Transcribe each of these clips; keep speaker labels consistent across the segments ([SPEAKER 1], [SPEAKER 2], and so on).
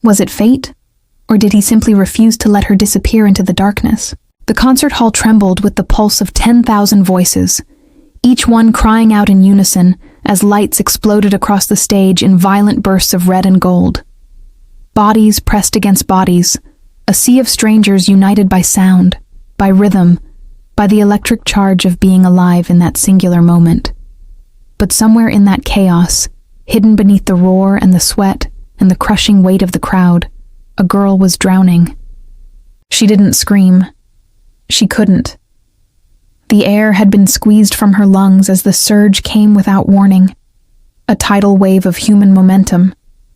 [SPEAKER 1] Was it fate? Or did he simply refuse to let her disappear into the darkness? The concert hall trembled with the pulse of 10,000 voices, each one crying out in unison as lights exploded across the stage in violent bursts of red and gold. Bodies pressed against bodies, a sea of strangers united by sound, by rhythm, by the electric charge of being alive in that singular moment. But somewhere in that chaos, hidden beneath the roar and the sweat and the crushing weight of the crowd, a girl was drowning. She didn't scream. She couldn't. The air had been squeezed from her lungs as the surge came without warning, a tidal wave of human momentum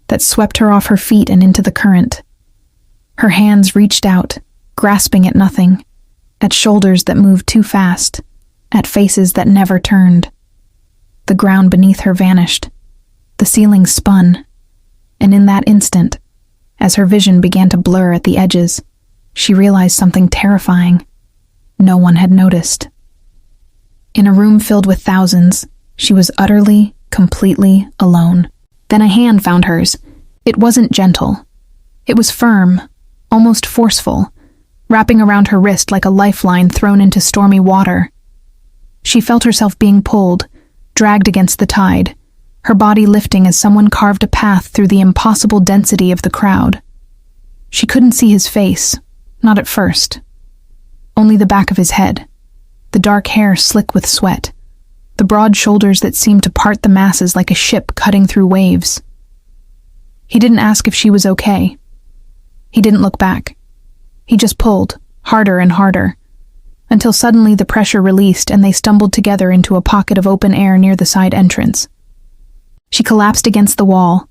[SPEAKER 1] that swept her off her feet and into the current. Her hands reached out, grasping at nothing, at shoulders that moved too fast, at faces that never turned. The ground beneath her vanished. The ceiling spun, and in that instant, as her vision began to blur at the edges, she realized something terrifying. No one had noticed. In a room filled with thousands, she was utterly, completely alone. Then a hand found hers. It wasn't gentle. It was firm, almost forceful, wrapping around her wrist like a lifeline thrown into stormy water. She felt herself being pulled, dragged against the tide, her body lifting as someone carved a path through the impossible density of the crowd. She couldn't see his face, not at first. Only the back of his head, the dark hair slick with sweat, the broad shoulders that seemed to part the masses like a ship cutting through waves. He didn't ask if she was okay. He didn't look back. He just pulled, harder and harder, until suddenly the pressure released and they stumbled together into a pocket of open air near the side entrance. She collapsed against the wall,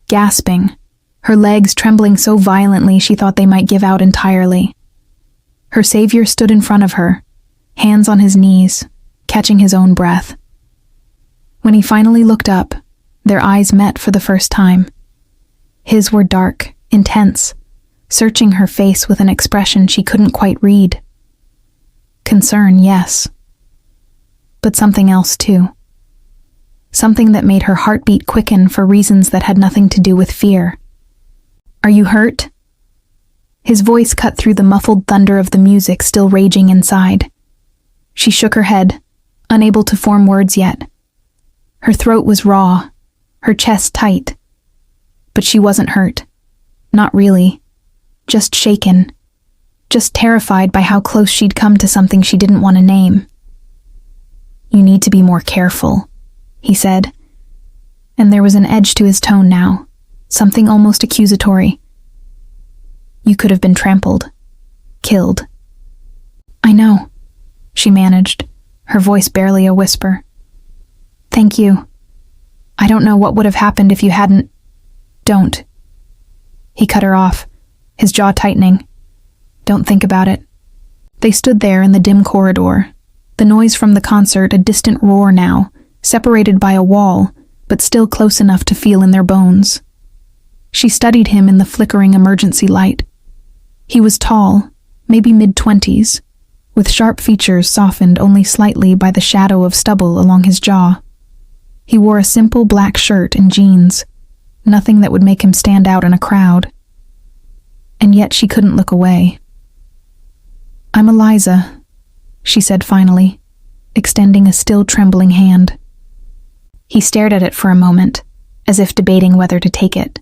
[SPEAKER 1] gasping, her legs trembling so violently she thought they might give out entirely. Her savior stood in front of her, hands on his knees, catching his own breath. When he finally looked up, their eyes met for the first time. His were dark, intense, searching her face with an expression she couldn't quite read. Concern, yes. But something else, too. Something that made her heartbeat quicken for reasons that had nothing to do with fear. "Are you hurt?" His voice cut through the muffled thunder of the music still raging inside. She shook her head, unable to form words yet. Her throat was raw, her chest tight. But she wasn't hurt. Not really. Just shaken. Just terrified by how close she'd come to something she didn't want to name. "You need to be more careful," he said. And there was an edge to his tone now, something almost accusatory. "You could have been trampled. Killed." "I know," she managed, her voice barely a whisper. "Thank you. I don't know what would have happened if you hadn't—" "Don't." He cut her off, his jaw tightening. "Don't think about it." They stood there in the dim corridor, the noise from the concert a distant roar now, separated by a wall, but still close enough to feel in their bones. She studied him in the flickering emergency light. He was tall, maybe mid-20s, with sharp features softened only slightly by the shadow of stubble along his jaw. He wore a simple black shirt and jeans, nothing that would make him stand out in a crowd. And yet she couldn't look away. "I'm Eliza," she said finally, extending a still trembling hand. He stared at it for a moment, as if debating whether to take it.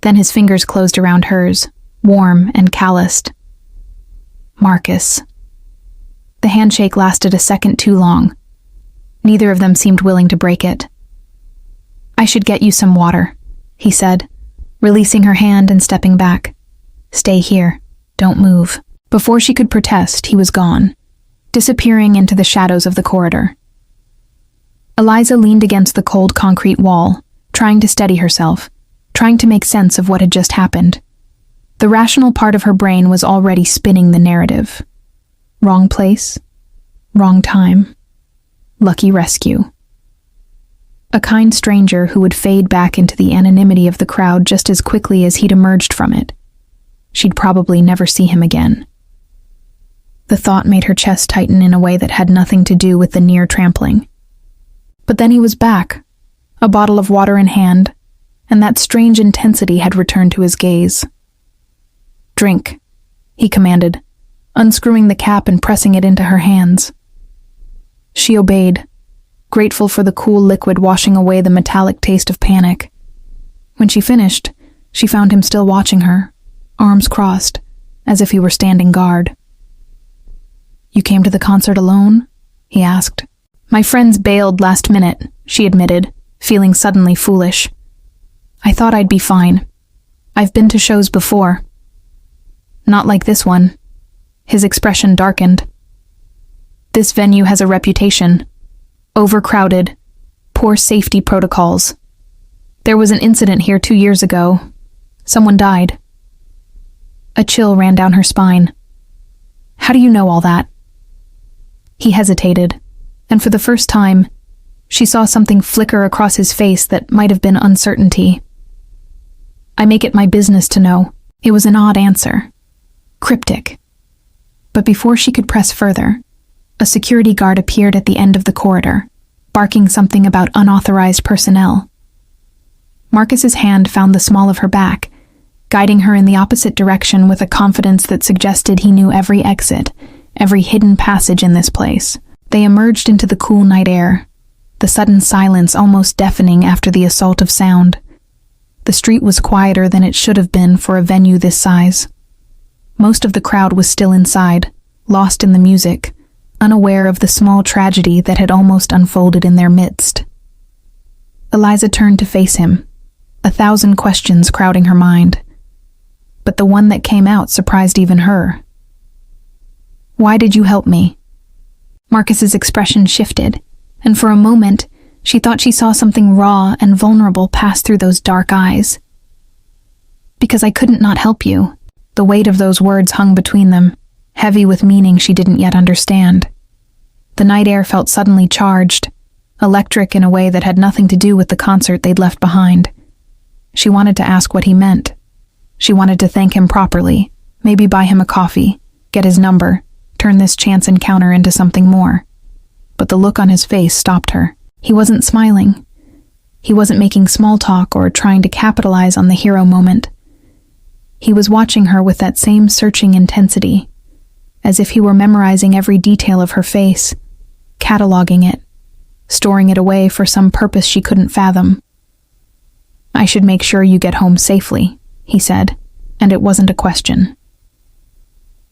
[SPEAKER 1] Then his fingers closed around hers, warm and calloused. "Marcus." The handshake lasted a second too long. Neither of them seemed willing to break it. "I should get you some water," he said, releasing her hand and stepping back. "Stay here. Don't move." Before she could protest, he was gone, disappearing into the shadows of the corridor. Eliza leaned against the cold concrete wall, trying to steady herself, trying to make sense of what had just happened. The rational part of her brain was already spinning the narrative. Wrong place, wrong time, lucky rescue. A kind stranger who would fade back into the anonymity of the crowd just as quickly as he'd emerged from it. She'd probably never see him again. The thought made her chest tighten in a way that had nothing to do with the near trampling. But then he was back, a bottle of water in hand, and that strange intensity had returned to his gaze. "Drink," he commanded, unscrewing the cap and pressing it into her hands. She obeyed, grateful for the cool liquid washing away the metallic taste of panic. When she finished, she found him still watching her, arms crossed, as if he were standing guard. "You came to the concert alone?" he asked. "My friends bailed last minute," she admitted, feeling suddenly foolish. "I thought I'd be fine. I've been to shows before." "Not like this one." His expression darkened. "This venue has a reputation. Overcrowded, poor safety protocols. There was an incident here 2 years ago. Someone died." A chill ran down her spine. "How do you know all that?" He hesitated, and for the first time, she saw something flicker across his face that might have been uncertainty. "I make it my business to know." It was an odd answer. Cryptic. But before she could press further, a security guard appeared at the end of the corridor, barking something about unauthorized personnel. Marcus's hand found the small of her back, guiding her in the opposite direction with a confidence that suggested he knew every exit, every hidden passage in this place. They emerged into the cool night air, the sudden silence almost deafening after the assault of sound. The street was quieter than it should have been for a venue this size. Most of the crowd was still inside, lost in the music, unaware of the small tragedy that had almost unfolded in their midst. Eliza turned to face him, 1,000 questions crowding her mind. But the one that came out surprised even her. "Why did you help me?" Marcus's expression shifted, and for a moment, she thought she saw something raw and vulnerable pass through those dark eyes. "Because I couldn't not help you." The weight of those words hung between them, heavy with meaning she didn't yet understand. The night air felt suddenly charged, electric in a way that had nothing to do with the concert they'd left behind. She wanted to ask what he meant. She wanted to thank him properly, maybe buy him a coffee, get his number, turn this chance encounter into something more. But the look on his face stopped her. He wasn't smiling. He wasn't making small talk or trying to capitalize on the hero moment. He was watching her with that same searching intensity, as if he were memorizing every detail of her face, cataloging it, storing it away for some purpose she couldn't fathom. "I should make sure you get home safely," he said, and it wasn't a question.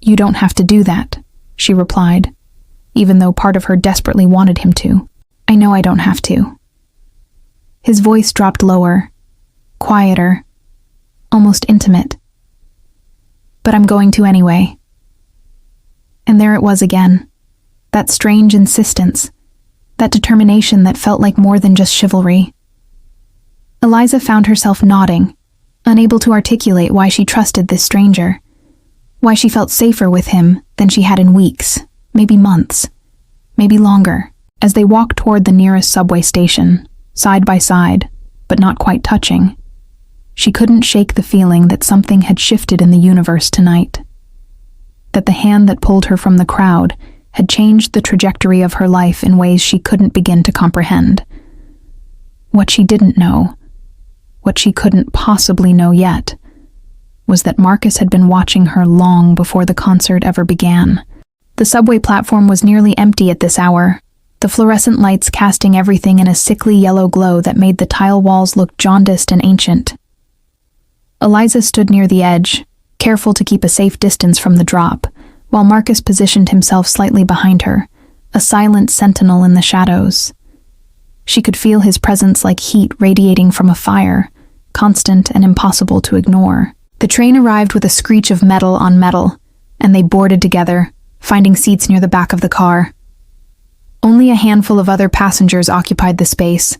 [SPEAKER 1] "You don't have to do that," she replied, even though part of her desperately wanted him to. "I know I don't have to." His voice dropped lower, quieter, almost intimate. "But I'm going to anyway." And there it was again, that strange insistence, that determination that felt like more than just chivalry. Eliza found herself nodding, unable to articulate why she trusted this stranger, why she felt safer with him than she had in weeks, maybe months, maybe longer. As they walked toward the nearest subway station, side by side, but not quite touching, she couldn't shake the feeling that something had shifted in the universe tonight. That the hand that pulled her from the crowd had changed the trajectory of her life in ways she couldn't begin to comprehend. What she didn't know, what she couldn't possibly know yet, was that Marcus had been watching her long before the concert ever began. The subway platform was nearly empty at this hour, the fluorescent lights casting everything in a sickly yellow glow that made the tile walls look jaundiced and ancient. Eliza stood near the edge, careful to keep a safe distance from the drop, while Marcus positioned himself slightly behind her, a silent sentinel in the shadows. She could feel his presence like heat radiating from a fire, constant and impossible to ignore. The train arrived with a screech of metal on metal, and they boarded together, finding seats near the back of the car. Only a handful of other passengers occupied the space,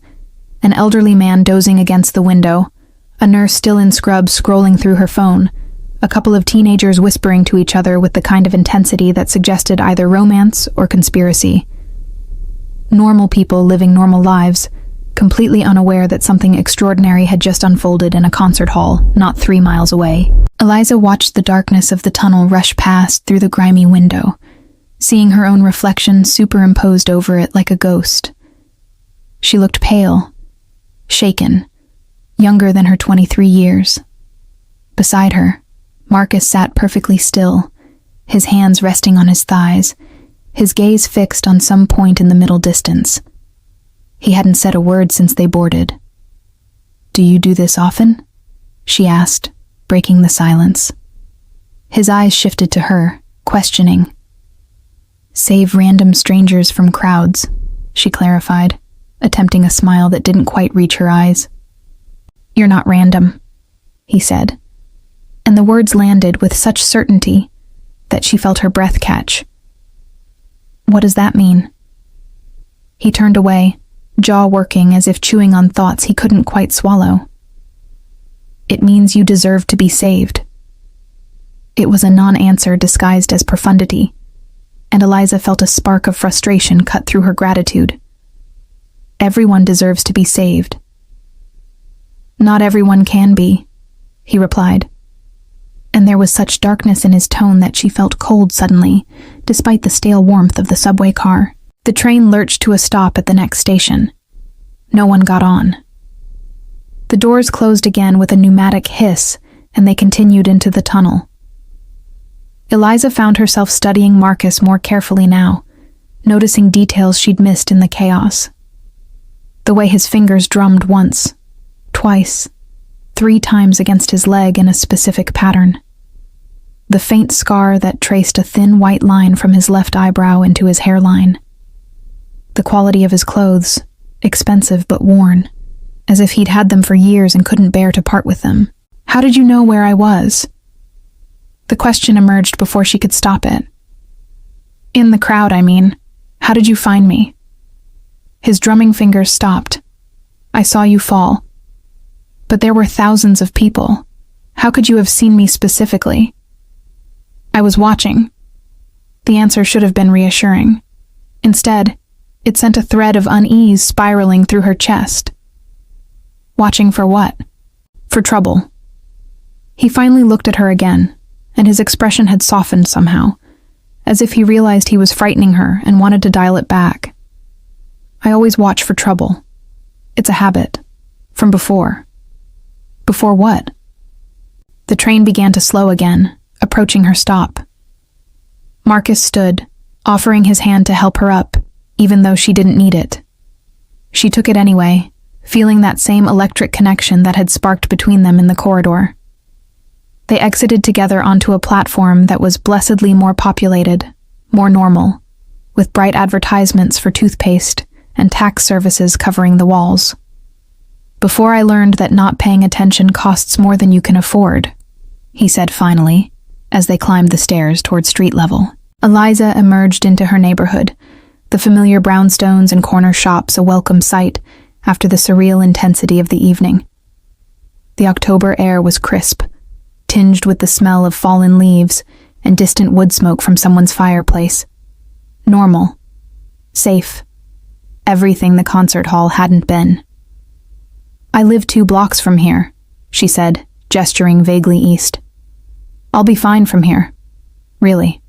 [SPEAKER 1] an elderly man dozing against the window, a nurse still in scrubs scrolling through her phone, a couple of teenagers whispering to each other with the kind of intensity that suggested either romance or conspiracy. Normal people living normal lives, completely unaware that something extraordinary had just unfolded in a concert hall not 3 miles away. Eliza watched the darkness of the tunnel rush past through the grimy window, seeing her own reflection superimposed over it like a ghost. She looked pale, shaken, younger than her 23 years. Beside her, Marcus sat perfectly still, his hands resting on his thighs, his gaze fixed on some point in the middle distance. He hadn't said a word since they boarded. "Do you do this often?" she asked, breaking the silence. His eyes shifted to her, questioning. "Save random strangers from crowds," she clarified, attempting a smile that didn't quite reach her eyes. "You're not random," he said, and the words landed with such certainty that she felt her breath catch. "What does that mean?" He turned away, jaw working as if chewing on thoughts he couldn't quite swallow. "It means you deserve to be saved." It was a non-answer disguised as profundity, and Eliza felt a spark of frustration cut through her gratitude. Everyone deserves to be saved. "Not everyone can be," he replied, and there was such darkness in his tone that she felt cold suddenly, despite the stale warmth of the subway car. The train lurched to a stop at the next station. No one got on. The doors closed again with a pneumatic hiss, and they continued into the tunnel. Eliza found herself studying Marcus more carefully now, noticing details she'd missed in the chaos. The way his fingers drummed once, twice, 3 times against his leg in a specific pattern. The faint scar that traced a thin white line from his left eyebrow into his hairline. The quality of his clothes, expensive but worn, as if he'd had them for years and couldn't bear to part with them. "How did you know where I was?" The question emerged before she could stop it. "In the crowd, I mean. How did you find me?" His drumming fingers stopped. "I saw you fall. But there were thousands of people. How could you have seen me specifically?" "I was watching." The answer should have been reassuring. Instead, it sent a thread of unease spiraling through her chest. Watching for what? For trouble. He finally looked at her again, and his expression had softened somehow, as if he realized he was frightening her and wanted to dial it back. "I always watch for trouble. It's a habit. From before." "Before what?" The train began to slow again, approaching her stop. Marcus stood, offering his hand to help her up, even though she didn't need it. She took it anyway, feeling that same electric connection that had sparked between them in the corridor. They exited together onto a platform that was blessedly more populated, more normal, with bright advertisements for toothpaste and tax services covering the walls. "Before I learned that not paying attention costs more than you can afford," he said finally, as they climbed the stairs toward street level. Eliza emerged into her neighborhood, the familiar brownstones and corner shops a welcome sight after the surreal intensity of the evening. The October air was crisp, tinged with the smell of fallen leaves and distant wood smoke from someone's fireplace. Normal. Safe. Everything the concert hall hadn't been. "I live 2 blocks from here," she said, gesturing vaguely east. "I'll be fine from here. Really.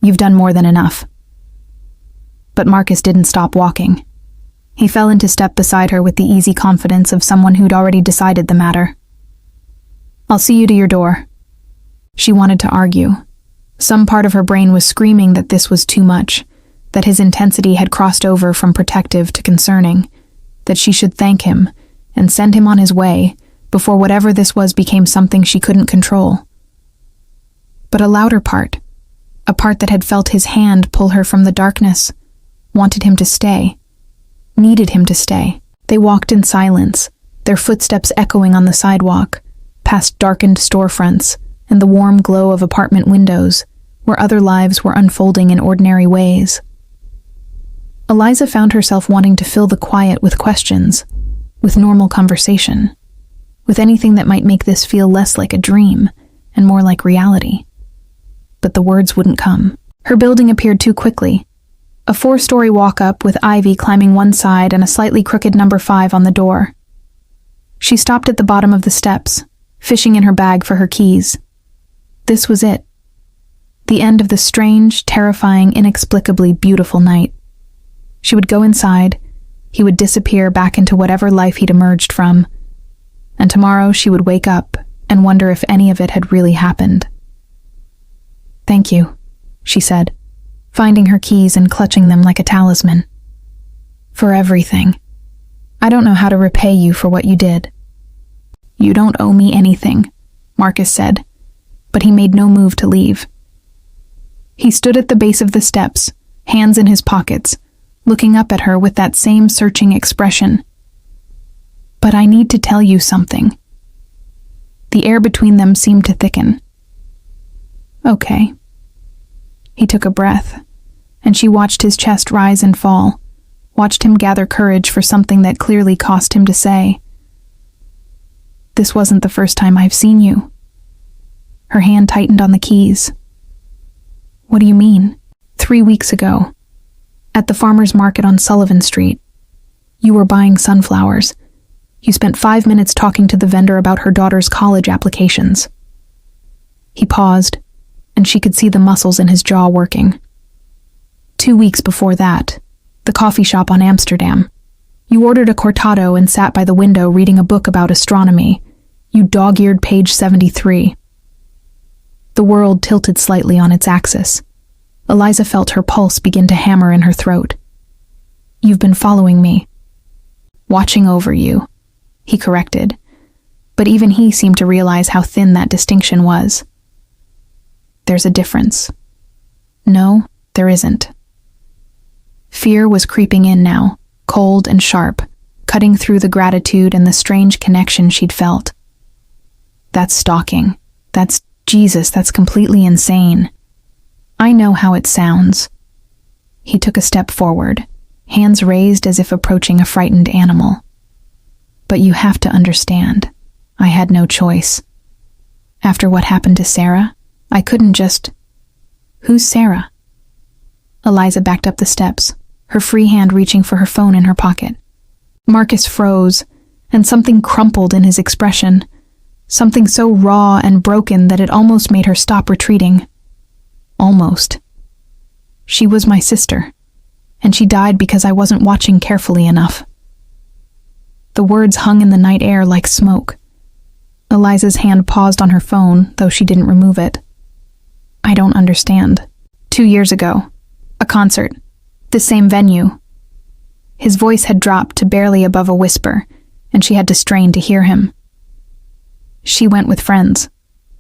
[SPEAKER 1] You've done more than enough." But Marcus didn't stop walking. He fell into step beside her with the easy confidence of someone who'd already decided the matter. "I'll see you to your door." She wanted to argue. Some part of her brain was screaming that this was too much, that his intensity had crossed over from protective to concerning, that she should thank him and send him on his way before whatever this was became something she couldn't control. But a louder part, a part that had felt his hand pull her from the darkness, wanted him to stay, needed him to stay. They walked in silence, their footsteps echoing on the sidewalk, past darkened storefronts and the warm glow of apartment windows, where other lives were unfolding in ordinary ways. Eliza found herself wanting to fill the quiet with questions, with normal conversation, with anything that might make this feel less like a dream and more like reality. But the words wouldn't come. Her building appeared too quickly. A 4-story walk-up with ivy climbing one side and a slightly crooked number 5 on the door. She stopped at the bottom of the steps, fishing in her bag for her keys. This was it. The end of the strange, terrifying, inexplicably beautiful night. She would go inside, he would disappear back into whatever life he'd emerged from, and tomorrow she would wake up and wonder if any of it had really happened. "Thank you," she said, finding her keys and clutching them like a talisman. "For everything. I don't know how to repay you for what you did." "You don't owe me anything," Marcus said, but he made no move to leave. He stood at the base of the steps, hands in his pockets, looking up at her with that same searching expression. "But I need to tell you something." The air between them seemed to thicken. "Okay." He took a breath, and she watched his chest rise and fall, watched him gather courage for something that clearly cost him to say. "This wasn't the first time I've seen you." Her hand tightened on the keys. "What do you mean?" 3 weeks ago, at the farmer's market on Sullivan Street. You were buying sunflowers. You spent 5 minutes talking to the vendor about her daughter's college applications." He paused, and she could see the muscles in his jaw working. 2 weeks before that, the coffee shop on Amsterdam. You ordered a cortado and sat by the window reading a book about astronomy. You dog-eared page 73. The world tilted slightly on its axis. Eliza felt her pulse begin to hammer in her throat. "You've been following me." "Watching over you," he corrected, but even he seemed to realize how thin that distinction was. "There's a difference." "No, there isn't." Fear was creeping in now, cold and sharp, cutting through the gratitude and the strange connection she'd felt. "That's stalking. Jesus, that's completely insane." "I know how it sounds." He took a step forward, hands raised as if approaching a frightened animal. "But you have to understand, I had no choice. After what happened to Sarah, I couldn't just—" "Who's Sarah?" Eliza backed up the steps, her free hand reaching for her phone in her pocket. Marcus froze, and something crumpled in his expression, something so raw and broken that it almost made her stop retreating. Almost. "She was my sister, and she died because I wasn't watching carefully enough." The words hung in the night air like smoke. Eliza's hand paused on her phone, though she didn't remove it. "I don't understand. 2 years ago, a concert, the same venue." His voice had dropped to barely above a whisper, and she had to strain to hear him. "She went with friends.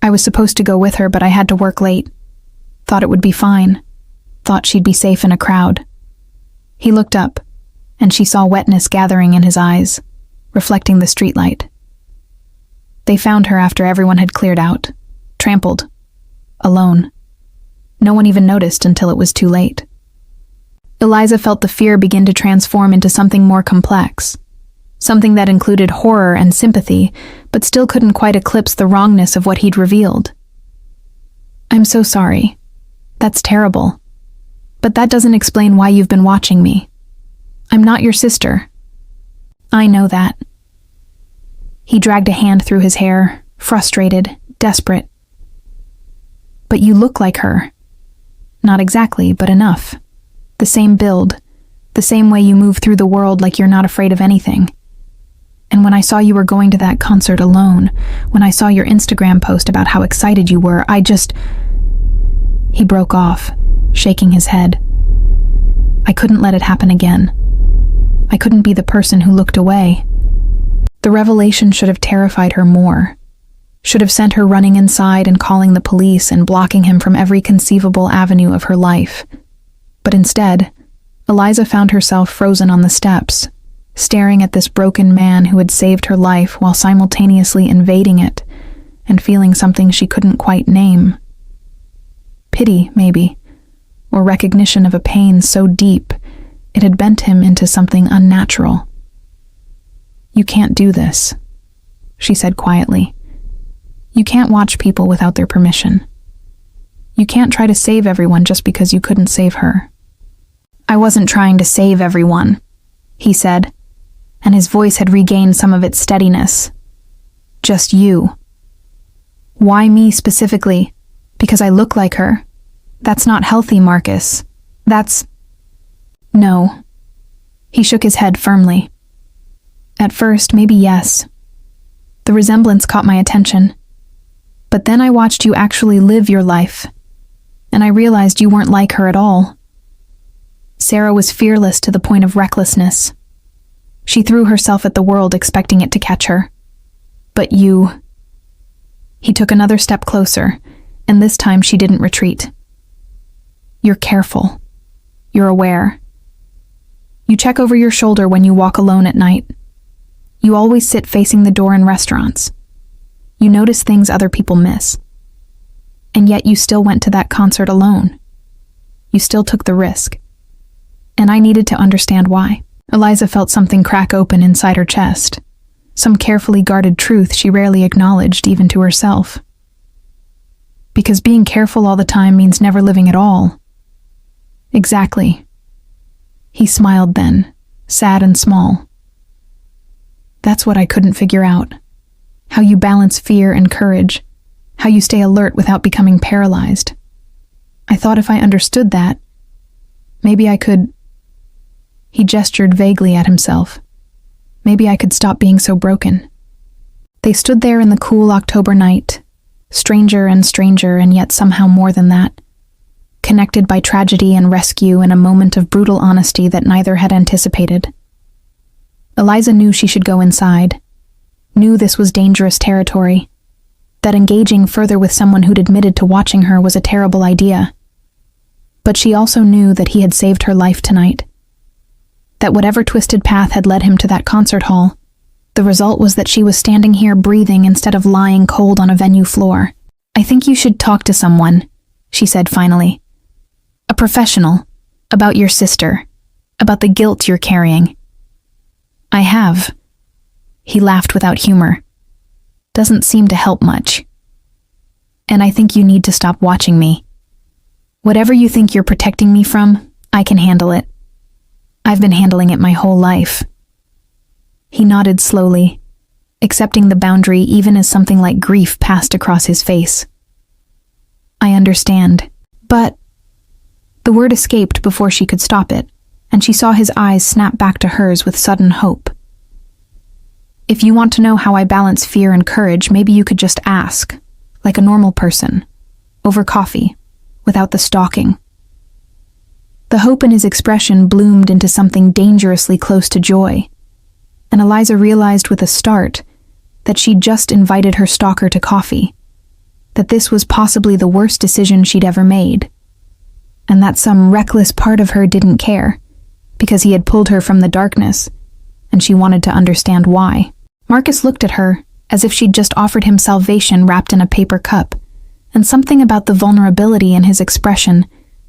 [SPEAKER 1] I was supposed to go with her, but I had to work late. Thought it would be fine. Thought she'd be safe in a crowd." He looked up, and she saw wetness gathering in his eyes, reflecting the streetlight. "They found her after everyone had cleared out, trampled, alone. No one even noticed until it was too late." Eliza felt the fear begin to transform into something more complex, something that included horror and sympathy, but still couldn't quite eclipse the wrongness of what he'd revealed. "I'm so sorry. That's terrible. But that doesn't explain why you've been watching me. I'm not your sister." "I know that." He dragged a hand through his hair, frustrated, desperate. "But you look like her. Not exactly, but enough. The same build, the same way you move through the world like you're not afraid of anything. And when I saw you were going to that concert alone, when I saw your Instagram post about how excited you were, I just—" He broke off, shaking his head. "I couldn't let it happen again. I couldn't be the person who looked away." The revelation should have terrified her more, should have sent her running inside and calling the police and blocking him from every conceivable avenue of her life. But instead, Eliza found herself frozen on the steps, staring at this broken man who had saved her life while simultaneously invading it and feeling something she couldn't quite name. Pity, maybe, or recognition of a pain so deep it had bent him into something unnatural. "You can't do this," she said quietly. "You can't watch people without their permission. You can't try to save everyone just because you couldn't save her." "I wasn't trying to save everyone," he said, and his voice had regained some of its steadiness. "Just you." "Why me specifically? Because I look like her? That's not healthy, Marcus. That's—" "No." He shook his head firmly. "At first, maybe yes. The resemblance caught my attention. But then I watched you actually live your life, and I realized you weren't like her at all. Sarah was fearless to the point of recklessness. She threw herself at the world expecting it to catch her. But you... He took another step closer, and this time she didn't retreat. You're careful. You're aware. You check over your shoulder when you walk alone at night. You always sit facing the door in restaurants. You notice things other people miss. And yet you still went to that concert alone. You still took the risk. And I needed to understand why. Eliza felt something crack open inside her chest. Some carefully guarded truth she rarely acknowledged even to herself. Because being careful all the time means never living at all. Exactly. He smiled then, sad and small. That's what I couldn't figure out. How you balance fear and courage. How you stay alert without becoming paralyzed. I thought if I understood that, maybe I could... He gestured vaguely at himself. Maybe I could stop being so broken. They stood there in the cool October night, stranger and yet somehow more than that, connected by tragedy and rescue in a moment of brutal honesty that neither had anticipated. Eliza knew she should go inside, knew this was dangerous territory, that engaging further with someone who'd admitted to watching her was a terrible idea. But she also knew that he had saved her life tonight. That whatever twisted path had led him to that concert hall, the result was that she was standing here breathing instead of lying cold on a venue floor. I think you should talk to someone, she said finally. A professional, about your sister, about the guilt you're carrying. I have. He laughed without humor. Doesn't seem to help much. And I think you need to stop watching me. Whatever you think you're protecting me from, I can handle it. I've been handling it my whole life. He nodded slowly, accepting the boundary even as something like grief passed across his face. I understand, but... The word escaped before she could stop it, and she saw his eyes snap back to hers with sudden hope. If you want to know how I balance fear and courage, maybe you could just ask, like a normal person, over coffee, without the stalking. The hope in his expression bloomed into something dangerously close to joy, and Eliza realized with a start that she'd just invited her stalker to coffee, that this was possibly the worst decision she'd ever made, and that some reckless part of her didn't care, because he had pulled her from the darkness, and she wanted to understand why. Marcus looked at her as if she'd just offered him salvation wrapped in a paper cup, and something about the vulnerability in his expression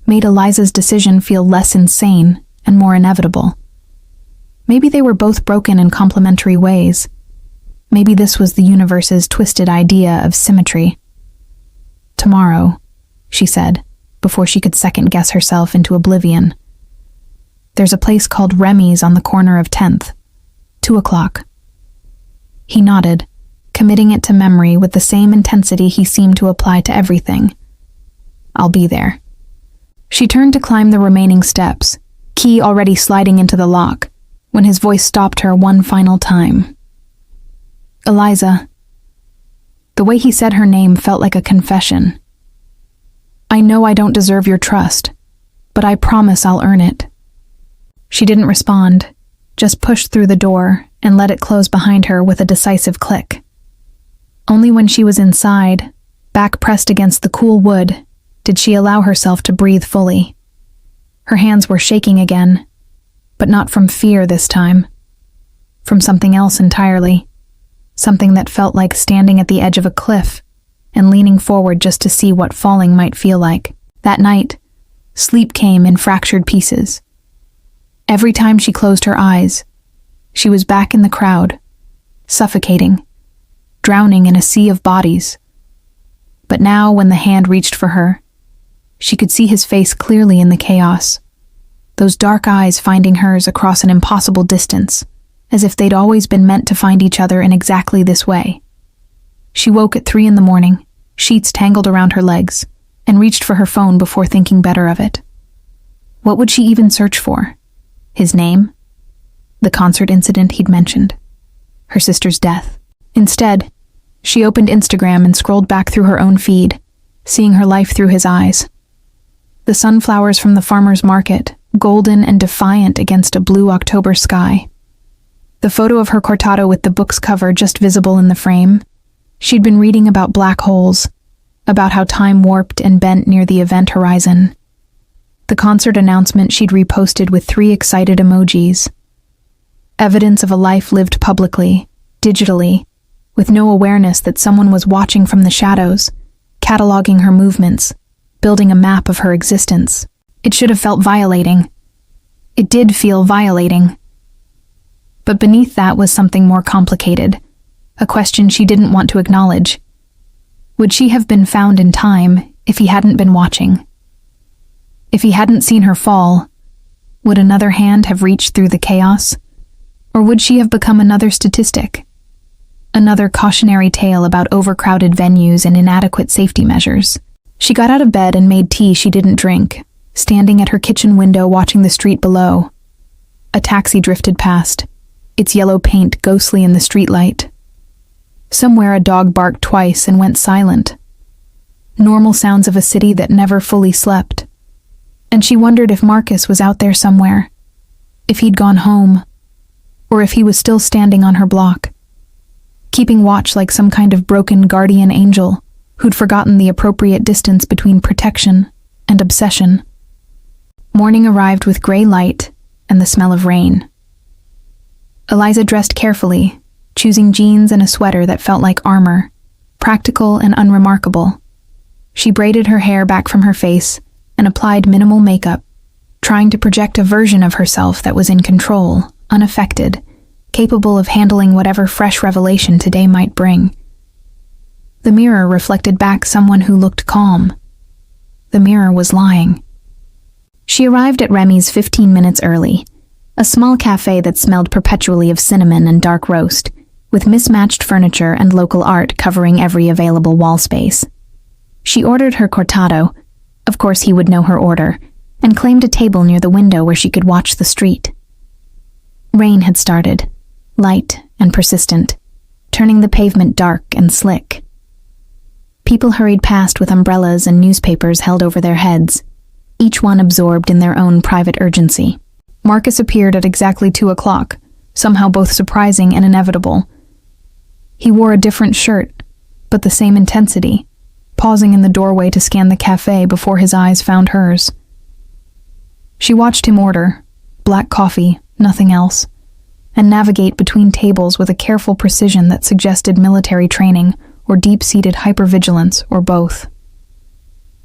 [SPEAKER 1] made Eliza's decision feel less insane and more inevitable. Maybe they were both broken in complementary ways. Maybe this was the universe's twisted idea of symmetry. Tomorrow, she said, before she could second-guess herself into oblivion. There's a place called Remy's on the corner of 10th. 2:00. He nodded, committing it to memory with the same intensity he seemed to apply to everything. I'll be there. She turned to climb the remaining steps, key already sliding into the lock, when his voice stopped her one final time. Eliza. The way he said her name felt like a confession. I know I don't deserve your trust, but I promise I'll earn it. She didn't respond, just pushed through the door and let it close behind her with a decisive click. Only when she was inside, back pressed against the cool wood, did she allow herself to breathe fully. Her hands were shaking again, but not from fear this time. From something else entirely. Something that felt like standing at the edge of a cliff and leaning forward just to see what falling might feel like. That night, sleep came in fractured pieces. Every time she closed her eyes, she was back in the crowd, suffocating, drowning in a sea of bodies. But now, when the hand reached for her, she could see his face clearly in the chaos, those dark eyes finding hers across an impossible distance, as if they'd always been meant to find each other in exactly this way. She woke at 3 a.m, sheets tangled around her legs, and reached for her phone before thinking better of it. What would she even search for? His name? The concert incident he'd mentioned? Her sister's death? Instead, she opened Instagram and scrolled back through her own feed, seeing her life through his eyes. The sunflowers from the farmer's market, golden and defiant against a blue October sky. The photo of her cortado with the book's cover just visible in the frame. She'd been reading about black holes, about how time warped and bent near the event horizon. The concert announcement she'd reposted with 3 excited emojis. Evidence of a life lived publicly, digitally, with no awareness that someone was watching from the shadows, cataloging her movements, building a map of her existence. It should have felt violating. It did feel violating. But beneath that was something more complicated, a question she didn't want to acknowledge. Would she have been found in time if he hadn't been watching? If he hadn't seen her fall, would another hand have reached through the chaos? Or would she have become another statistic? Another cautionary tale about overcrowded venues and inadequate safety measures. She got out of bed and made tea she didn't drink, standing at her kitchen window watching the street below. A taxi drifted past, its yellow paint ghostly in the streetlight. Somewhere a dog barked twice and went silent. Normal sounds of a city that never fully slept. And she wondered if Marcus was out there somewhere, if he'd gone home, or if he was still standing on her block, keeping watch like some kind of broken guardian angel who'd forgotten the appropriate distance between protection and obsession. Morning arrived with gray light and the smell of rain. Eliza dressed carefully, choosing jeans and a sweater that felt like armor, practical and unremarkable. She braided her hair back from her face and applied minimal makeup, trying to project a version of herself that was in control, unaffected, capable of handling whatever fresh revelation today might bring. The mirror reflected back someone who looked calm. The mirror was lying. She arrived at Remy's 15 minutes early, a small cafe that smelled perpetually of cinnamon and dark roast, with mismatched furniture and local art covering every available wall space. She ordered her cortado, of course he would know her order, and claimed a table near the window where she could watch the street. Rain had started, light and persistent, turning the pavement dark and slick. People hurried past with umbrellas and newspapers held over their heads, each one absorbed in their own private urgency. Marcus appeared at exactly 2 o'clock, somehow both surprising and inevitable. He wore a different shirt, but the same intensity, pausing in the doorway to scan the cafe before his eyes found hers. She watched him order, black coffee, nothing else, and navigate between tables with a careful precision that suggested military training or deep-seated hypervigilance or both.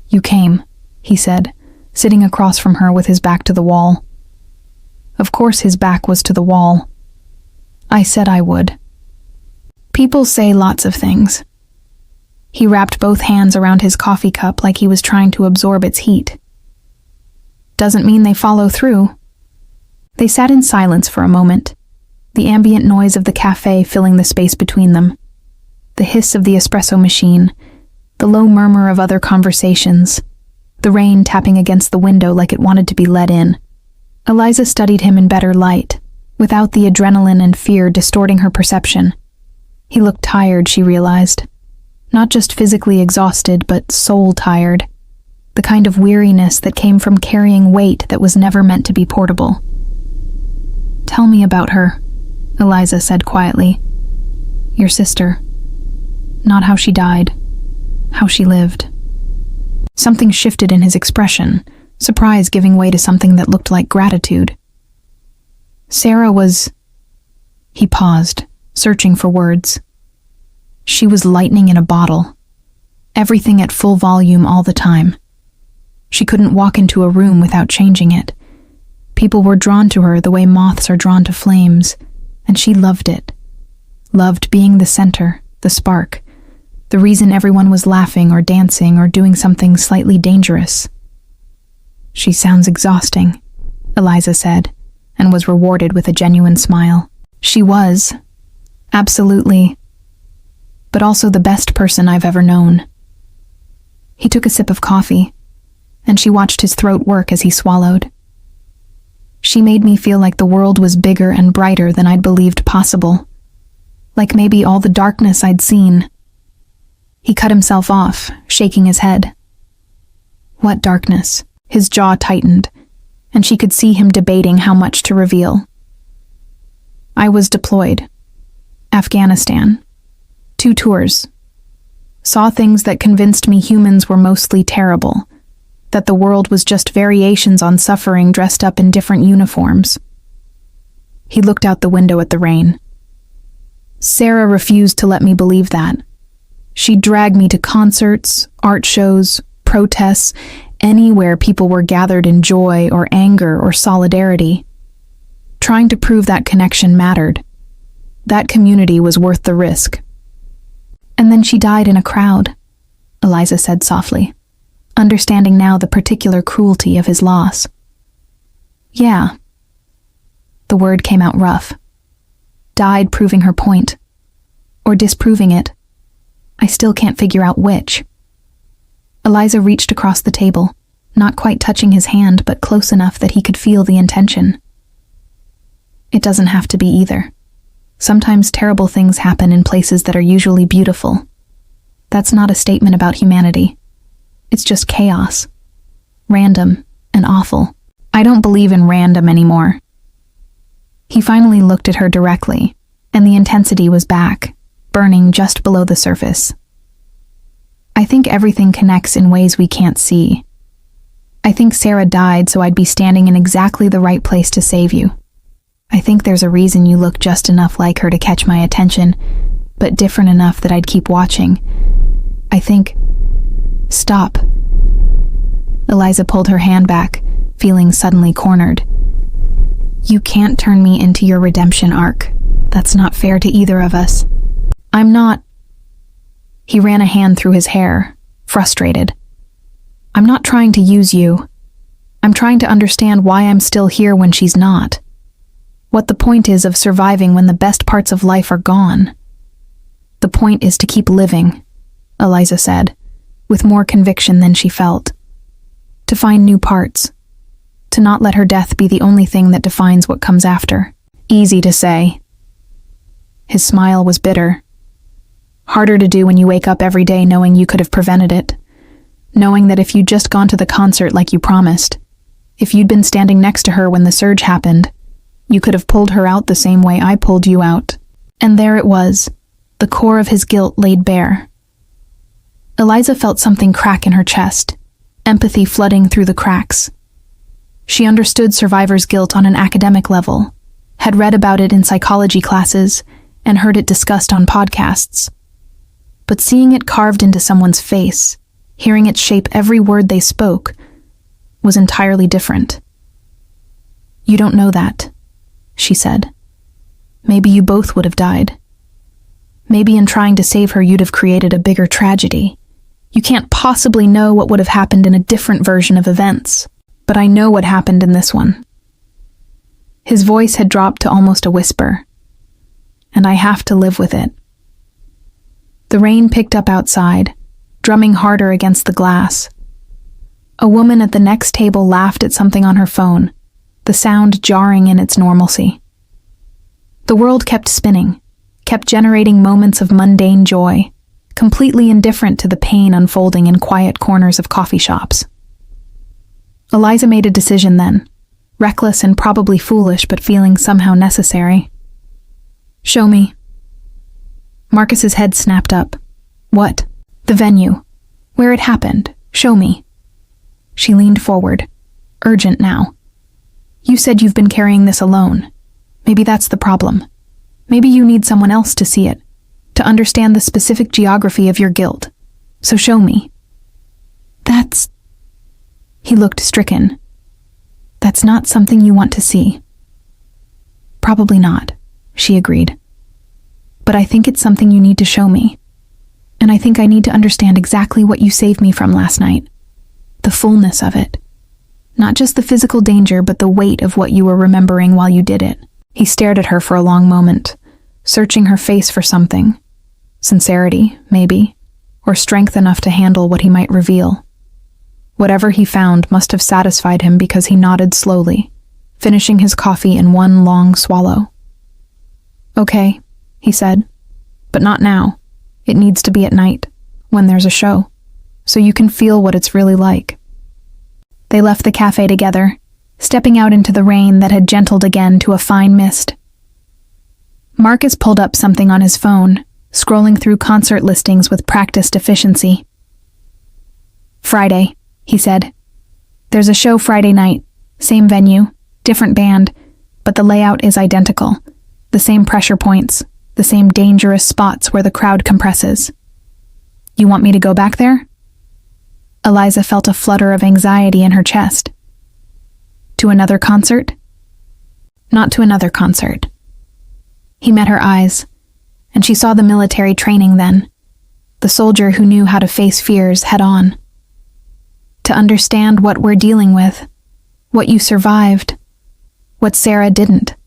[SPEAKER 1] "You came," he said, sitting across from her with his back to the wall. Of course his back was to the wall. "I said I would." People say lots of things. He wrapped both hands around his coffee cup like he was trying to absorb its heat. Doesn't mean they follow through. They sat in silence for a moment, the ambient noise of the cafe filling the space between them, the hiss of the espresso machine, the low murmur of other conversations, the rain tapping against the window like it wanted to be let in. Eliza studied him in better light, without the adrenaline and fear distorting her perception. He looked tired, she realized. Not just physically exhausted, but soul-tired. The kind of weariness that came from carrying weight that was never meant to be portable. "Tell me about her," Eliza said quietly. "Your sister. Not how she died, how she lived." Something shifted in his expression, surprise giving way to something that looked like gratitude. Sarah was... He paused, searching for words. She was lightning in a bottle. Everything at full volume all the time. She couldn't walk into a room without changing it. People were drawn to her the way moths are drawn to flames, and she loved it. Loved being the center, the spark, the reason everyone was laughing or dancing or doing something slightly dangerous. "She sounds exhausting," Eliza said, and was rewarded with a genuine smile. She was. Absolutely. But also the best person I've ever known. He took a sip of coffee, and she watched his throat work as he swallowed. She made me feel like the world was bigger and brighter than I'd believed possible. like maybe all the darkness I'd seen. He cut himself off, shaking his head. What darkness? His jaw tightened, and she could see him debating how much to reveal. I was deployed. Afghanistan. 2 tours. Saw things that convinced me humans were mostly terrible, that the world was just variations on suffering dressed up in different uniforms. He looked out the window at the rain. Sarah refused to let me believe that. She dragged me to concerts, art shows, protests, anywhere people were gathered in joy or anger or solidarity. Trying to prove that connection mattered. That community was worth the risk. And then she died in a crowd, Eliza said softly, understanding now the particular cruelty of his loss. Yeah. The word came out rough. Died proving her point. Or disproving it. I still can't figure out which. Eliza reached across the table, not quite touching his hand, but close enough that he could feel the intention. It doesn't have to be either. Sometimes terrible things happen in places that are usually beautiful. That's not a statement about humanity. It's just chaos. Random and awful. I don't believe in random anymore. He finally looked at her directly, and the intensity was back, burning just below the surface. I think everything connects in ways we can't see. I think Sarah died so I'd be standing in exactly the right place to save you. I think there's a reason you look just enough like her to catch my attention, but different enough that I'd keep watching. I think... Stop. Eliza pulled her hand back, feeling suddenly cornered. You can't turn me into your redemption arc. That's not fair to either of us. I'm not... He ran a hand through his hair, frustrated. I'm not trying to use you. I'm trying to understand why I'm still here when she's not. What the point is of surviving when the best parts of life are gone. The point is to keep living, Eliza said, with more conviction than she felt. To find new parts. To not let her death be the only thing that defines what comes after. Easy to say. His smile was bitter. Harder to do when you wake up every day knowing you could have prevented it. Knowing that if you'd just gone to the concert like you promised, if you'd been standing next to her when the surge happened, you could have pulled her out the same way I pulled you out. And there it was, the core of his guilt laid bare. Eliza felt something crack in her chest, empathy flooding through the cracks. She understood survivor's guilt on an academic level, had read about it in psychology classes, and heard it discussed on podcasts. But seeing it carved into someone's face, hearing it shape every word they spoke, was entirely different. You don't know that, she said. Maybe you both would have died. Maybe in trying to save her you'd have created a bigger tragedy. You can't possibly know what would have happened in a different version of events, but I know what happened in this one. His voice had dropped to almost a whisper, and I have to live with it. The rain picked up outside, drumming harder against the glass. A woman at the next table laughed at something on her phone, the sound jarring in its normalcy. The world kept spinning, kept generating moments of mundane joy, completely indifferent to the pain unfolding in quiet corners of coffee shops. Eliza made a decision then, reckless and probably foolish, but feeling somehow necessary. Show me. Marcus's head snapped up. What? The venue. Where it happened. Show me. She leaned forward, urgent now. You said you've been carrying this alone. Maybe that's the problem. Maybe you need someone else to see it, to understand the specific geography of your guilt. So show me. That's... He looked stricken. That's not something you want to see. Probably not, she agreed. But I think it's something you need to show me. And I think I need to understand exactly what you saved me from last night. The fullness of it. Not just the physical danger, but the weight of what you were remembering while you did it. He stared at her for a long moment, searching her face for something. Sincerity, maybe, or strength enough to handle what he might reveal. Whatever he found must have satisfied him because he nodded slowly, finishing his coffee in one long swallow. Okay, he said, But not now. It needs to be at night, when there's a show, so you can feel what it's really like. They left the cafe together, stepping out into the rain that had gentled again to a fine mist. Marcus pulled up something on his phone, scrolling through concert listings with practiced efficiency. "Friday," he said. "There's a show Friday night. Same venue, different band, but the layout is identical. The same pressure points, the same dangerous spots where the crowd compresses. You want me to go back there?" Eliza felt a flutter of anxiety in her chest. "To another concert?" "Not to another concert." He met her eyes, and she saw the military training then, the soldier who knew how to face fears head on. To understand what we're dealing with, what you survived, what Sarah didn't.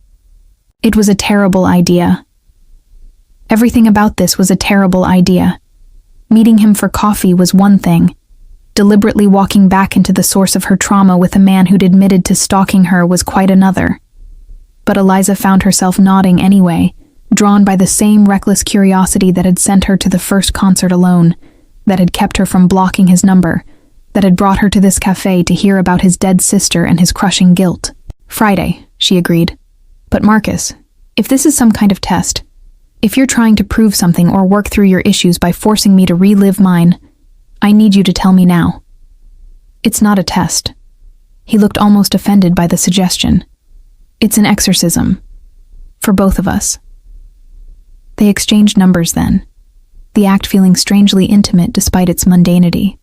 [SPEAKER 1] It was a terrible idea. Everything about this was a terrible idea. Meeting him for coffee was one thing. Deliberately walking back into the source of her trauma with a man who'd admitted to stalking her was quite another. But Eliza found herself nodding anyway, drawn by the same reckless curiosity that had sent her to the first concert alone, that had kept her from blocking his number, that had brought her to this cafe to hear about his dead sister and his crushing guilt. "Friday," she agreed. "But Marcus, if this is some kind of test, if you're trying to prove something or work through your issues by forcing me to relive mine, I need you to tell me now." "It's not a test." He looked almost offended by the suggestion. "It's an exorcism. For both of us." They exchanged numbers then, the act feeling strangely intimate despite its mundanity.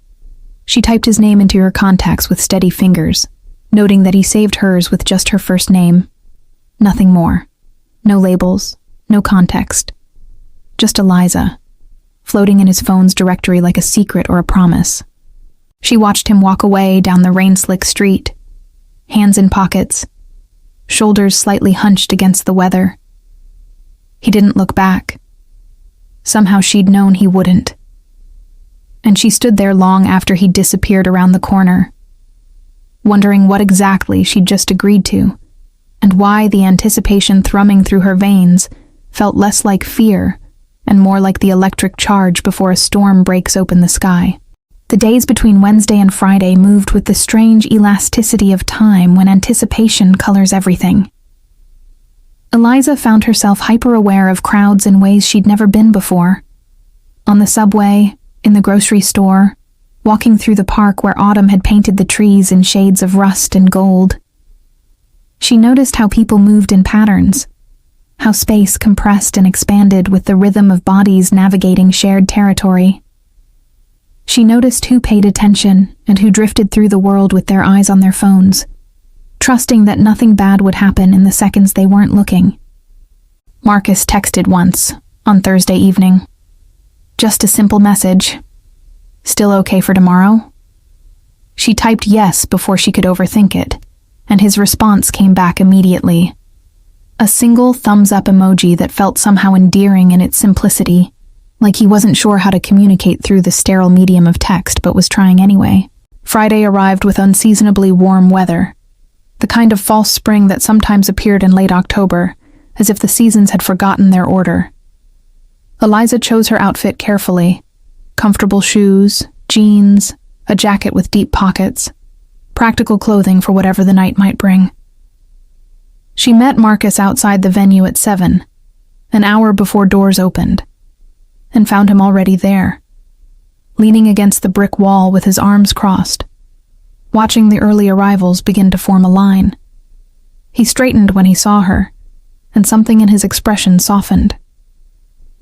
[SPEAKER 1] She typed his name into her contacts with steady fingers, noting that he saved hers with just her first name. Nothing more. No labels, no context. Just Eliza, floating in his phone's directory like a secret or a promise. She watched him walk away down the rain-slick street, hands in pockets, shoulders slightly hunched against the weather. He didn't look back. Somehow she'd known he wouldn't. And she stood there long after he disappeared around the corner, wondering what exactly she'd just agreed to, and why the anticipation thrumming through her veins felt less like fear and more like the electric charge before a storm breaks open the sky. The days between Wednesday and Friday moved with the strange elasticity of time when anticipation colors everything. Eliza found herself hyper-aware of crowds in ways she'd never been before. On the subway, in the grocery store, walking through the park where autumn had painted the trees in shades of rust and gold. She noticed how people moved in patterns, how space compressed and expanded with the rhythm of bodies navigating shared territory. She noticed who paid attention and who drifted through the world with their eyes on their phones, trusting that nothing bad would happen in the seconds they weren't looking. Marcus texted once, on Thursday evening. Just a simple message. "Still okay for tomorrow?" She typed yes before she could overthink it, and his response came back immediately. A single thumbs-up emoji that felt somehow endearing in its simplicity, like he wasn't sure how to communicate through the sterile medium of text but was trying anyway. Friday arrived with unseasonably warm weather, the kind of false spring that sometimes appeared in late October, as if the seasons had forgotten their order. Eliza chose her outfit carefully. Comfortable shoes, jeans, a jacket with deep pockets, practical clothing for whatever the night might bring. She met Marcus outside the venue at 7, an hour before doors opened, and found him already there, leaning against the brick wall with his arms crossed, watching the early arrivals begin to form a line. He straightened when he saw her, and something in his expression softened.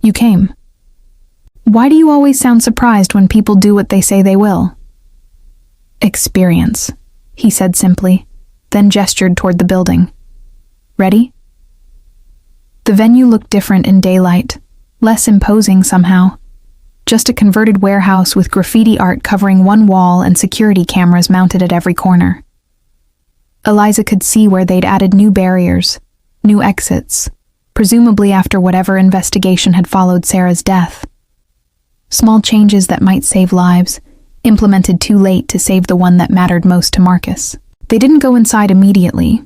[SPEAKER 1] "You came. Why do you always sound surprised when people do what they say they will?" "Experience," he said simply, then gestured toward the building. "Ready?" The venue looked different in daylight, less imposing somehow. Just a converted warehouse with graffiti art covering one wall and security cameras mounted at every corner. Eliza could see where they'd added new barriers, new exits, presumably after whatever investigation had followed Sarah's death. Small changes that might save lives, implemented too late to save the one that mattered most to Marcus. They didn't go inside immediately.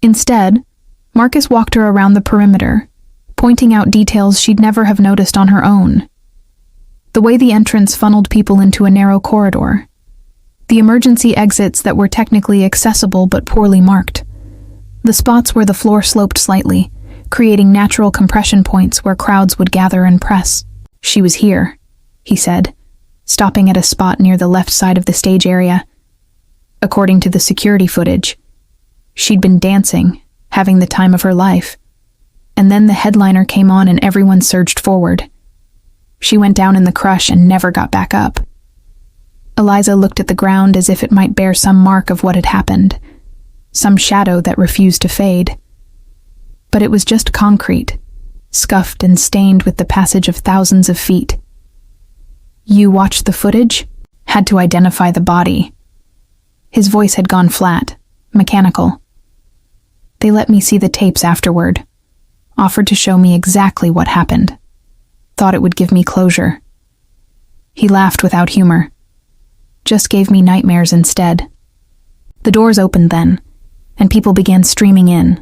[SPEAKER 1] Instead, Marcus walked her around the perimeter, pointing out details she'd never have noticed on her own. The way the entrance funneled people into a narrow corridor. The emergency exits that were technically accessible but poorly marked. The spots where the floor sloped slightly, creating natural compression points where crowds would gather and press. "She was here," he said, stopping at a spot near the left side of the stage area. According to the security footage, she'd been dancing, having the time of her life. And then the headliner came on and everyone surged forward. She went down in the crush and never got back up. Eliza looked at the ground as if it might bear some mark of what had happened, some shadow that refused to fade. But it was just concrete, scuffed and stained with the passage of thousands of feet. "You watched the footage? Had to identify the body." His voice had gone flat, mechanical. "They let me see the tapes afterward. Offered to show me exactly what happened. Thought it would give me closure." He laughed without humor. "Just gave me nightmares instead." The doors opened then, and people began streaming in,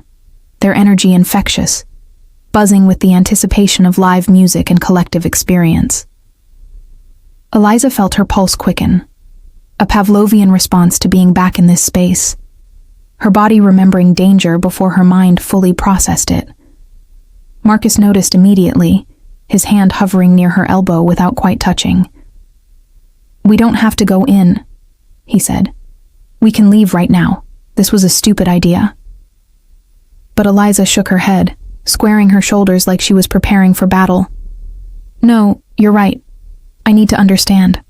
[SPEAKER 1] their energy infectious, buzzing with the anticipation of live music and collective experience. Eliza felt her pulse quicken, a Pavlovian response to being back in this space, her body remembering danger before her mind fully processed it. Marcus noticed immediately, his hand hovering near her elbow without quite touching. "We don't have to go in," he said. "We can leave right now. This was a stupid idea." But Eliza shook her head, squaring her shoulders like she was preparing for battle. "No, you're right. I need to understand."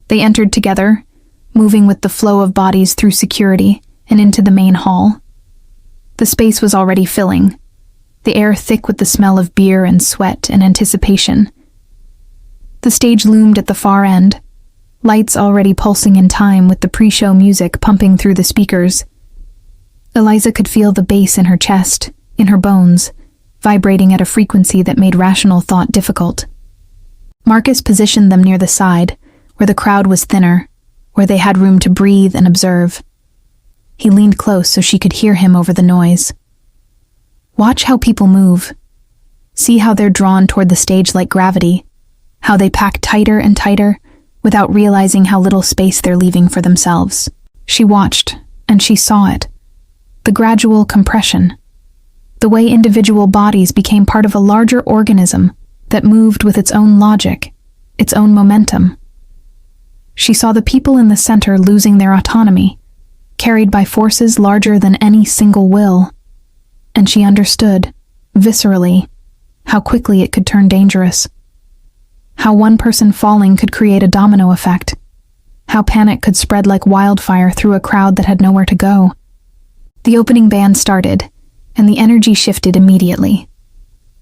[SPEAKER 1] They entered together, moving with the flow of bodies through security and into the main hall. The space was already filling, the air thick with the smell of beer and sweat and anticipation. The stage loomed at the far end, lights already pulsing in time with the pre-show music pumping through the speakers. Eliza could feel the bass in her chest, in her bones, vibrating at a frequency that made rational thought difficult. Marcus positioned them near the side, where the crowd was thinner, where they had room to breathe and observe. He leaned close so she could hear him over the noise. "Watch how people move. See how they're drawn toward the stage like gravity, how they pack tighter and tighter, without realizing how little space they're leaving for themselves." She watched, and she saw it. The gradual compression. The way individual bodies became part of a larger organism that moved with its own logic, its own momentum. She saw the people in the center losing their autonomy, carried by forces larger than any single will. And she understood, viscerally, how quickly it could turn dangerous. How one person falling could create a domino effect. How panic could spread like wildfire through a crowd that had nowhere to go. The opening band started, and the energy shifted immediately.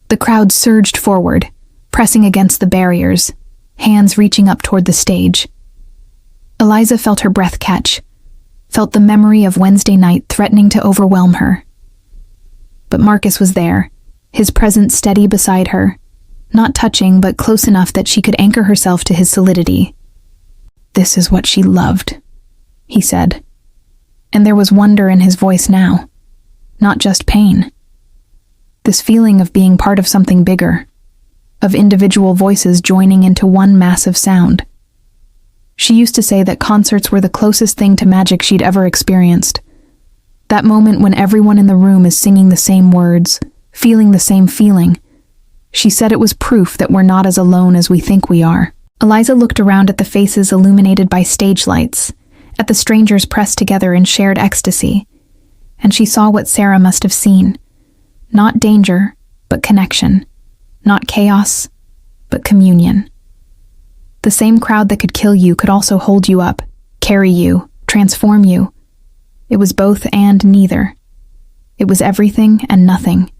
[SPEAKER 1] The crowd surged forward, pressing against the barriers, hands reaching up toward the stage. Eliza felt her breath catch, felt the memory of Wednesday night threatening to overwhelm her. But Marcus was there, his presence steady beside her, not touching but close enough that she could anchor herself to his solidity. "This is what she loved," he said. And there was wonder in his voice now, not just pain. This feeling of being part of something bigger, of individual voices joining into one massive sound. She used to say that concerts were the closest thing to magic she'd ever experienced. That moment when everyone in the room is singing the same words, feeling the same feeling. She said it was proof that we're not as alone as we think we are. Eliza looked around at the faces illuminated by stage lights, at the strangers pressed together in shared ecstasy, and she saw what Sarah must have seen. Not danger, but connection. Not chaos, but communion. The same crowd that could kill you could also hold you up, carry you, transform you. It was both and neither. It was everything and nothing.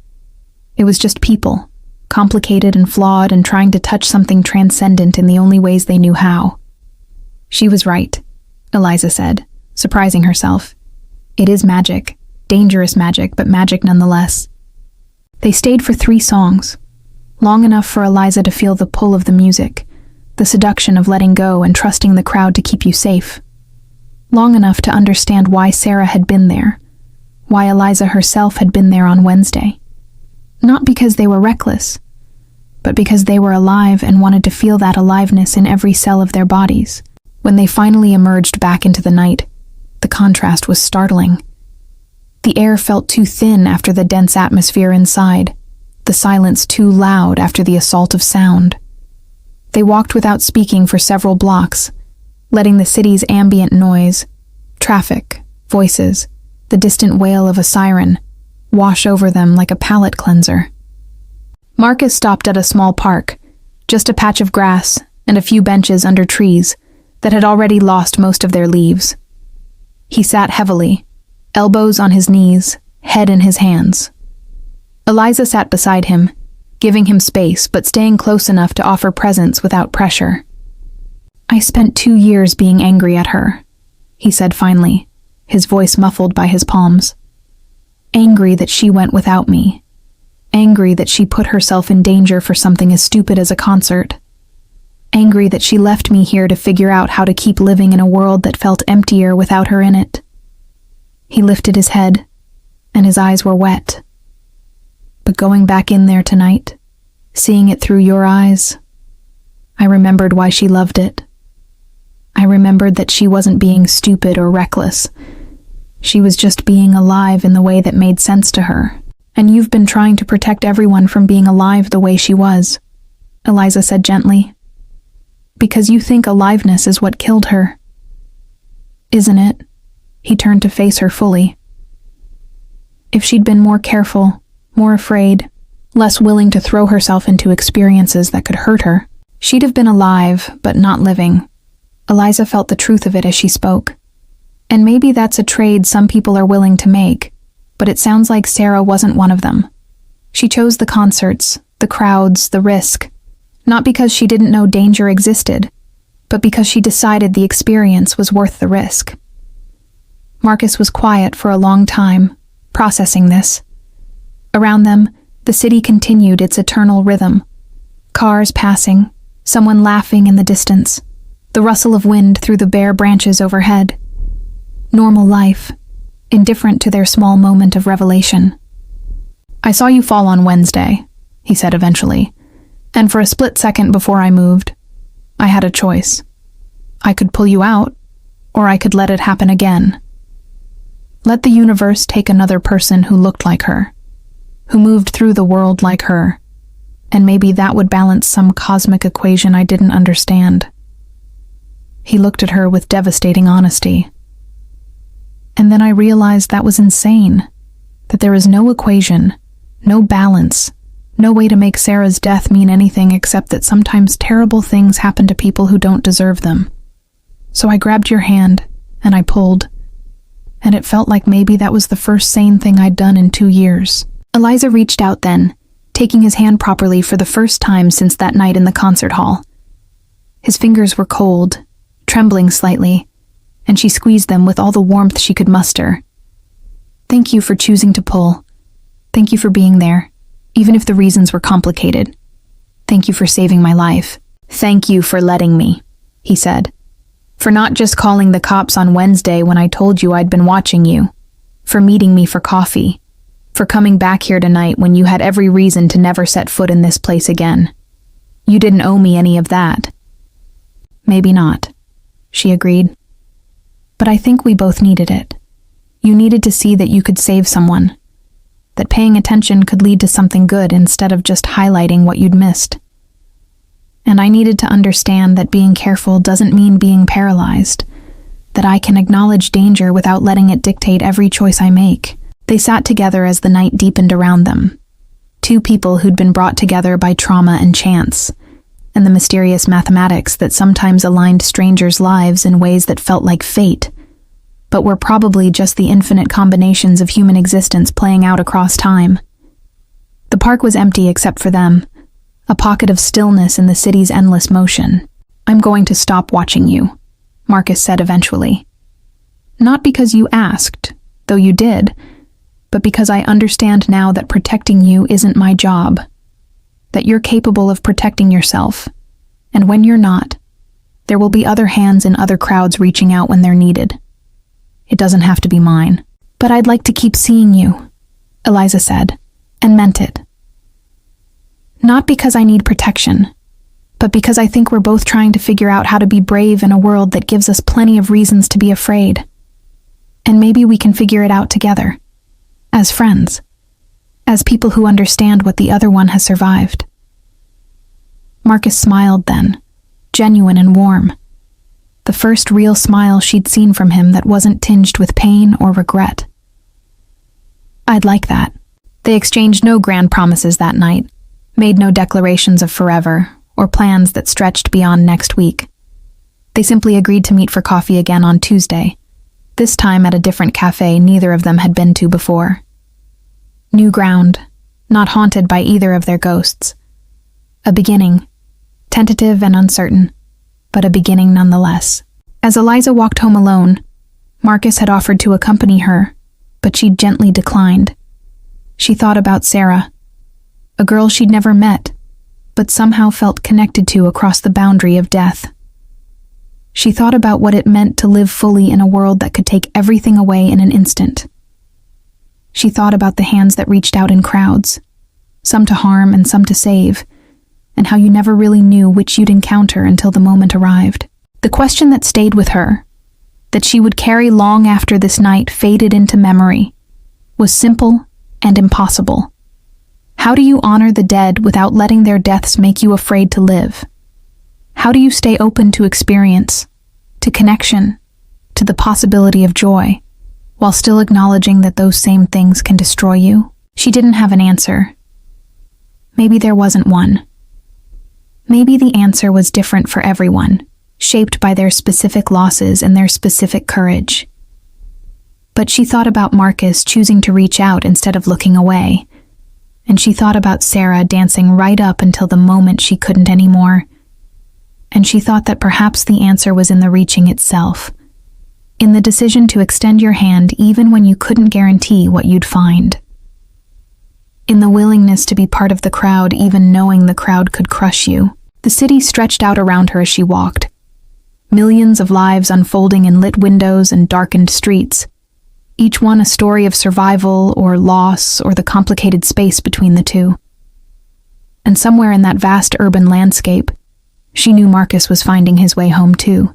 [SPEAKER 1] It was just people, complicated and flawed and trying to touch something transcendent in the only ways they knew how. She was right, Eliza said, surprising herself. It is magic, dangerous magic, but magic nonetheless. They stayed for 3 songs, long enough for Eliza to feel the pull of the music, the seduction of letting go and trusting the crowd to keep you safe. Long enough to understand why Sarah had been there, why Eliza herself had been there on Wednesday. Not because they were reckless, but because they were alive and wanted to feel that aliveness in every cell of their bodies. When they finally emerged back into the night, the contrast was startling. The air felt too thin after the dense atmosphere inside, the silence too loud after the assault of sound. They walked without speaking for several blocks, letting the city's ambient noise, traffic, voices, the distant wail of a siren, wash over them like a palate cleanser. Marcus stopped at a small park, just a patch of grass and a few benches under trees that had already lost most of their leaves. He sat heavily, elbows on his knees, head in his hands. Eliza sat beside him, giving him space but staying close enough to offer presence without pressure. "I spent 2 years being angry at her," he said finally, his voice muffled by his palms. "Angry that she went without me. Angry that she put herself in danger for something as stupid as a concert. Angry that she left me here to figure out how to keep living in a world that felt emptier without her in it." He lifted his head, and his eyes were wet. "But going back in there tonight, seeing it through your eyes, I remembered why she loved it. I remembered that she wasn't being stupid or reckless. She was just being alive in the way that made sense to her. And you've been trying to protect everyone from being alive the way she was," Eliza said gently. "Because you think aliveness is what killed her. Isn't it?" He turned to face her fully. "If she'd been more careful, more afraid, less willing to throw herself into experiences that could hurt her, she'd have been alive, but not living." Eliza felt the truth of it as she spoke. And maybe that's a trade some people are willing to make, but it sounds like Sarah wasn't one of them. She chose the concerts, the crowds, the risk, not because she didn't know danger existed, but because she decided the experience was worth the risk. Marcus was quiet for a long time, processing this. Around them, the city continued its eternal rhythm. Cars passing, someone laughing in the distance, the rustle of wind through the bare branches overhead. Normal life, indifferent to their small moment of revelation. "I saw you fall on Wednesday," he said eventually, "and for a split second before I moved, I had a choice. I could pull you out, or I could let it happen again. Let the universe take another person who looked like her, who moved through the world like her, and maybe that would balance some cosmic equation I didn't understand." He looked at her with devastating honesty. "And then I realized that was insane, that there is no equation, no balance, no way to make Sarah's death mean anything except that sometimes terrible things happen to people who don't deserve them. So I grabbed your hand, and I pulled, and it felt like maybe that was the first sane thing I'd done in 2 years." Eliza reached out then, taking his hand properly for the first time since that night in the concert hall. His fingers were cold, trembling slightly, and she squeezed them with all the warmth she could muster. "Thank you for choosing to pull. Thank you for being there, even if the reasons were complicated. Thank you for saving my life. Thank you for letting me," he said. "For not just calling the cops on Wednesday when I told you I'd been watching you. For meeting me for coffee. For coming back here tonight when you had every reason to never set foot in this place again. You didn't owe me any of that." "Maybe not," she agreed. "But I think we both needed it. You needed to see that you could save someone, that paying attention could lead to something good instead of just highlighting what you'd missed. And I needed to understand that being careful doesn't mean being paralyzed, that I can acknowledge danger without letting it dictate every choice I make." They sat together as the night deepened around them. Two people who'd been brought together by trauma and chance, and the mysterious mathematics that sometimes aligned strangers' lives in ways that felt like fate, but were probably just the infinite combinations of human existence playing out across time. The park was empty except for them, a pocket of stillness in the city's endless motion. "I'm going to stop watching you," Marcus said eventually. "Not because you asked, though you did, but because I understand now that protecting you isn't my job, that you're capable of protecting yourself, and when you're not, there will be other hands in other crowds reaching out when they're needed. It doesn't have to be mine." "But I'd like to keep seeing you," Eliza said, and meant it, Not because I need protection, but because I think we're both trying to figure out how to be brave in a world that gives us plenty of reasons to be afraid. And maybe we can figure it out together, as friends, as people who understand what the other one has survived. Marcus smiled then, genuine and warm. The first real smile she'd seen from him that wasn't tinged with pain or regret. I'd like that. They exchanged no grand promises that night, made no declarations of forever, or plans that stretched beyond next week. They simply agreed to meet for coffee again on Tuesday, this time at a different cafe neither of them had been to before. New ground, not haunted by either of their ghosts. A beginning, tentative and uncertain, but a beginning nonetheless. As Eliza walked home alone, Marcus had offered to accompany her, but she'd gently declined. She thought about Sarah, a girl she'd never met, but somehow felt connected to across the boundary of death. She thought about what it meant to live fully in a world that could take everything away in an instant. She thought about the hands that reached out in crowds, some to harm and some to save, and how you never really knew which you'd encounter until the moment arrived. The question that stayed with her, that she would carry long after this night faded into memory, was simple and impossible. How do you honor the dead without letting their deaths make you afraid to live? How do you stay open to experience, to connection, to the possibility of joy, while still acknowledging that those same things can destroy you? She didn't have an answer. Maybe there wasn't one. Maybe the answer was different for everyone, shaped by their specific losses and their specific courage. But she thought about Marcus choosing to reach out instead of looking away, and she thought about Sarah dancing right up until the moment she couldn't anymore, and she thought that perhaps the answer was in the reaching itself, in the decision to extend your hand even when you couldn't guarantee what you'd find, in the willingness to be part of the crowd even knowing the crowd could crush you. The city stretched out around her as she walked, millions of lives unfolding in lit windows and darkened streets, each one a story of survival or loss or the complicated space between the two. And somewhere in that vast urban landscape, she knew Marcus was finding his way home too,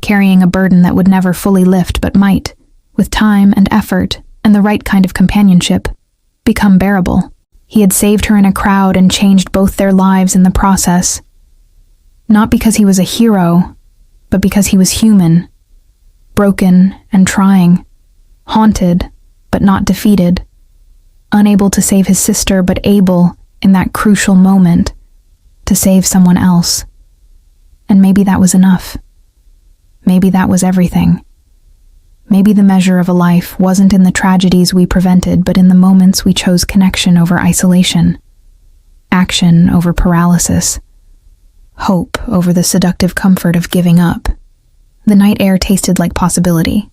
[SPEAKER 1] carrying a burden that would never fully lift but might, with time and effort and the right kind of companionship, become bearable. He had saved her in a crowd and changed both their lives in the process. Not because he was a hero, but because he was human, broken and trying, haunted but not defeated, unable to save his sister but able, in that crucial moment, to save someone else. And maybe that was enough. Maybe that was everything. Maybe the measure of a life wasn't in the tragedies we prevented, but in the moments we chose connection over isolation, action over paralysis, hope over the seductive comfort of giving up. The night air tasted like possibility,